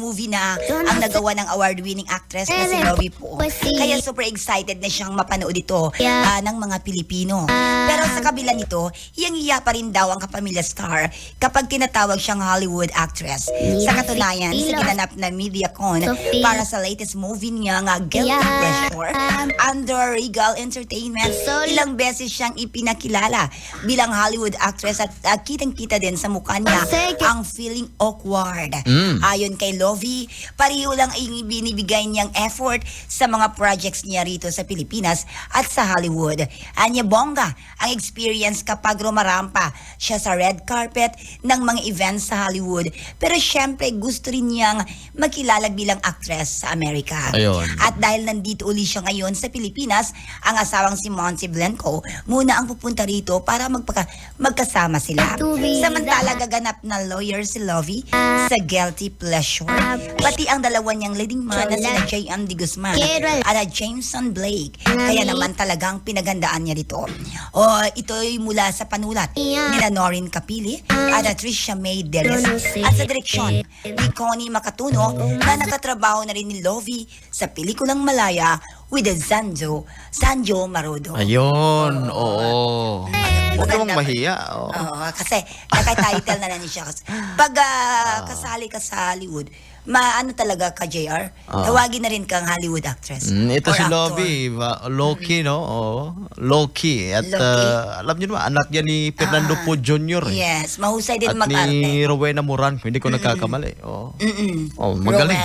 movie na ang nagawa ng award-winning actress na si Lovie po. Kaya super excited na siyang mapanood ito ng mga Pilipino. Pero sa kabila nito, hiyang-hiya pa rin daw ang kapamilya star kapag tinatawag siyang Hollywood actress. Sa katunayan, sa ginanap na MediaCon para sa latest movie niya nga Guilty Pleasure under Regal Entertainment, ilang beses siyang ipinakilala bilang Hollywood actress at kitang-kita din sa mukha niya ang feeling awkward. Ayon kay Lovie, pareho lang ay binibigay niyang effort sa mga projects niya rito sa Pilipinas at sa Hollywood. Anya bongga ang experience kapag rumarampa siya sa red carpet ng mga events sa Hollywood. Pero syempre gusto rin niyang makilala bilang actress sa Amerika. Ayun. At dahil nandito uli siya ngayon sa Pilipinas, ang asawang si Monty Blanco muna ang pupunta rito para magkasama sila. Samantala gaganap na lawyer si Lovie sa Guilty Pleasure. Pati ang dalawa niyang leading man na sina J.M. D. Guzman at Jameson Blake. Kaya naman talagang pinagandaan niya dito. Ito'y mula sa panulat nila Noreen Capili at Tricia May Deres at sa direksyon ni Connie Macatuno na nakatrabaho na rin ni Lovie sa pelikulang Malaya with Sanjo Marudo. Ayun, oo. Huwag kang mahiya. Kasi naka-title na siya. Pag kasali ka sa Hollywood, maano talaga ka, JR? Tawagin na rin kang Hollywood actress. Ito or si actor. Lovie, low-key, no? Low-key. At alam niyo naman, anak niya ni Fernando Po Jr. Yes, mahusay din At mag-arte. ni Rowena Moran, hindi ko nagkakamali. Magaling.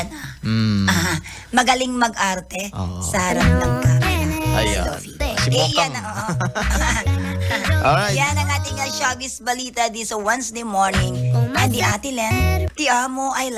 Magaling mag-arte sa harap ng camera. Ayan. Lovie. Si Mokang. Yan, Alright. yan ang ating showbiz balita this Wednesday morning. And di Ate Len, ti amo, I love